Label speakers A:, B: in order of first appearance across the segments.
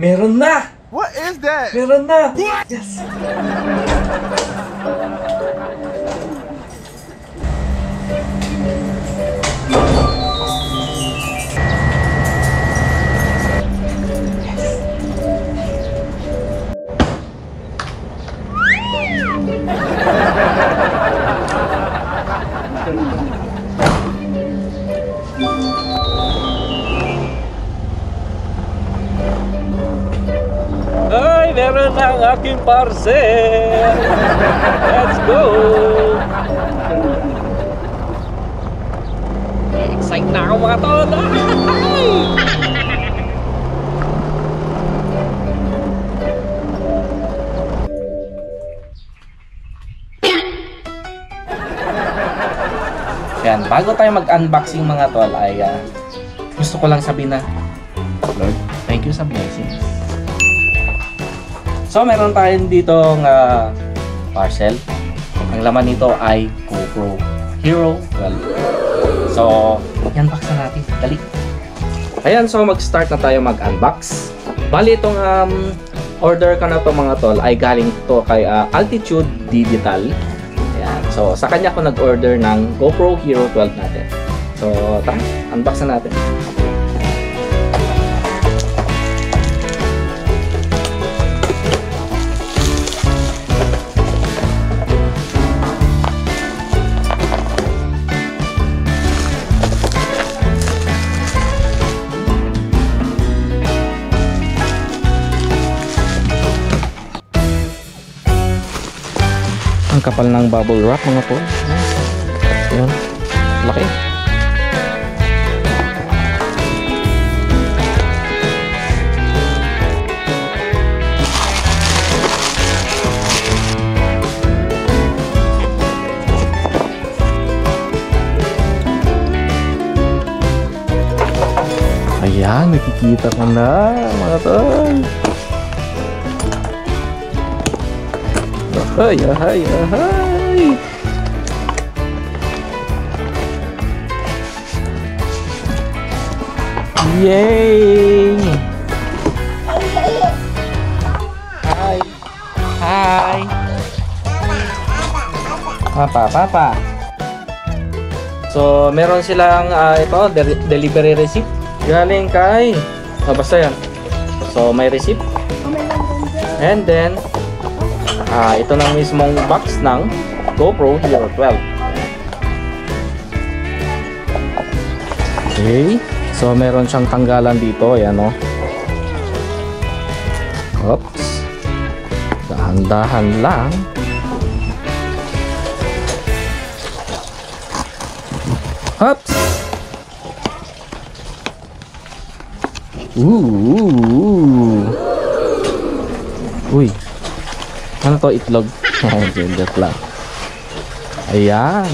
A: Meron na!
B: What is that?
A: Meron na! Yes! Ay, meron na ang aking parcel! Let's go! Excited na ako mga tol! Yan, bago tayo mag-unboxing mga tol ay gusto ko lang sabihin na Lord, thank you sa blessings. So, meron tayong ditong parcel. Ang laman nito ay GoPro Hero 12. So, i-unbox na natin. Dali. Ayan, so mag-start na tayo mag-unbox. Bali, itong order ka na to mga tol ay galing to kay Altitude Digital. Ayan, so sa kanya ako nag-order ng GoPro Hero 12 natin. So, tara, unbox na natin. Ang kapal ng bubble wrap mga po. Ayan. Laki. Ayan, nakikita ko na mga tol. Ahay, ahay, ahay. Yay! Hi. Hi. Papa. So, meron silang ito, delivery receipt. Galing kay basta yan. So, may receipt. And then ito na mismong box ng GoPro Hero 12. Okay. So, meron siyang tanggalan dito. Ayan o. Oops. Dahan-dahan lang. Oops. Uy. Ano to? Itlog? Joke lang. Ayan.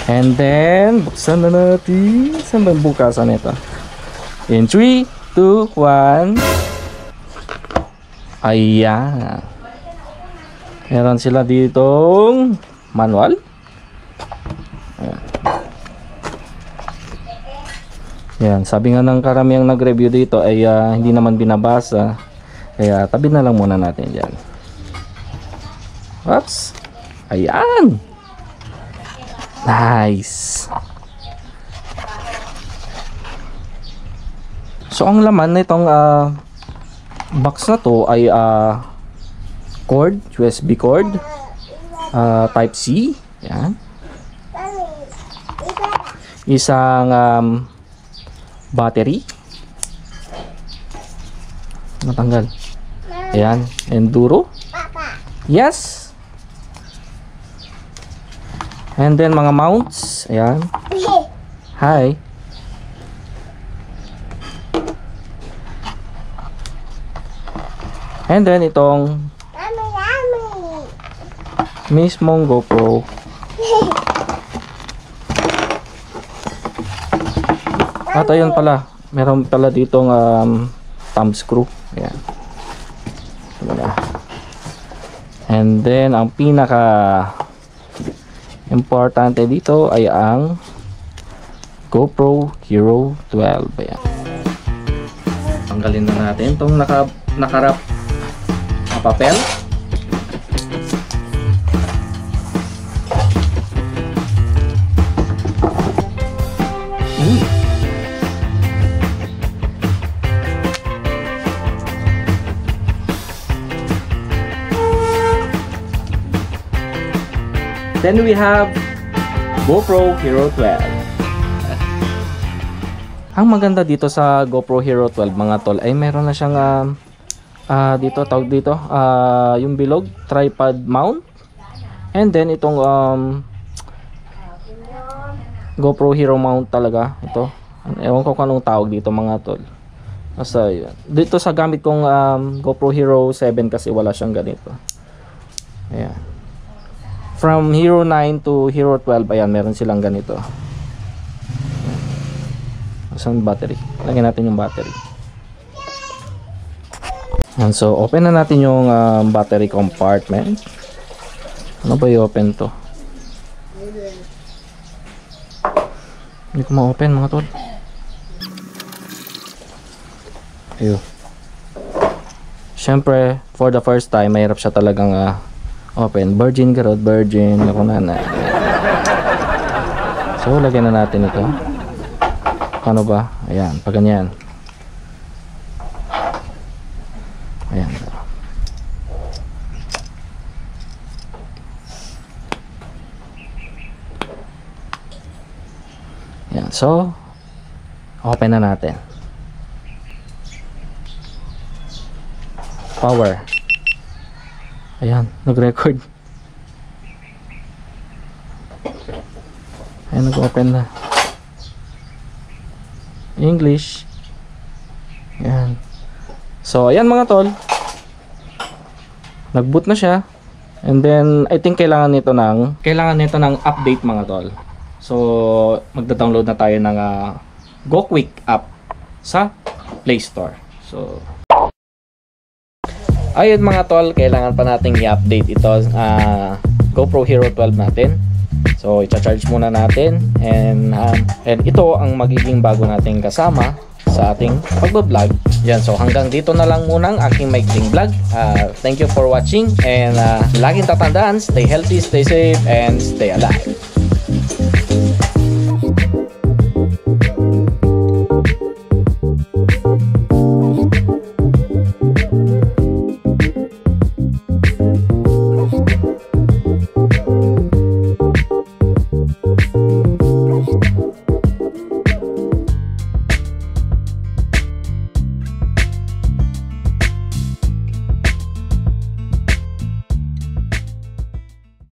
A: And then, buksan na natin. Saan ba bukasan ito? In 3, 2, 1. Ayan. Meron sila ditong manual. Ayan. Yan, sabi nga ng karamihang nag-review dito ay hindi naman binabasa. Kaya tabi na lang muna natin dyan. Oops. Ayan. Nice. So, ang laman nitong box na to ay cord, USB cord, type C. Yan. Isang battery. Natanggal. Ayan. Enduro. Yes. And then mga mounts. Ayan. Hi. And then itong mismong GoPro. At ayun pala, meron pala ditong thumb screw. Ayan. And then ang pinaka importante dito ay ang GoPro Hero 12. Ayan. Tanggalin na natin itong nakarap na papel. Then we have GoPro Hero 12. Ang maganda dito sa GoPro Hero 12 mga tol ay meron na siyang dito tawag dito yung bilog tripod mount, and then itong GoPro Hero mount talaga ito. Ewan ko kung anong tawag dito mga tol. Basta yun. Dito sa gamit kong GoPro Hero 7 kasi wala siyang ganito. Ayan. From Hero 9 to Hero 12, ayan, meron silang ganito. Isang battery. Lagyan natin yung battery. And so, open na natin yung battery compartment. Ano ba i-open to? Hindi ko ma-open mga tol. Ayun. Siyempre, for the first time, mahirap siya talagang open. Virgin garod, virgin ako na. So, lagyan na natin ito. Paano ba? Ayan, pag ganyan. Ayan. Ayan, so open na natin. Power. Ayan, nag-record. Ayan, nag-open na. English. Ayan. So, ayan mga tol. Nag-boot na siya. And then, I think kailangan nito ng update mga tol. So, magda-download na tayo ng GoQuick app sa Play Store. So, ayun mga tol, kailangan pa nating i-update ito GoPro Hero 12 natin. So i-charge muna natin, and ito ang magiging bago nating kasama sa ating pagbablog. Yan, so hanggang dito na lang muna ang aking maikling vlog. Thank you for watching, and laging tatandaan, stay healthy, stay safe, and stay alive.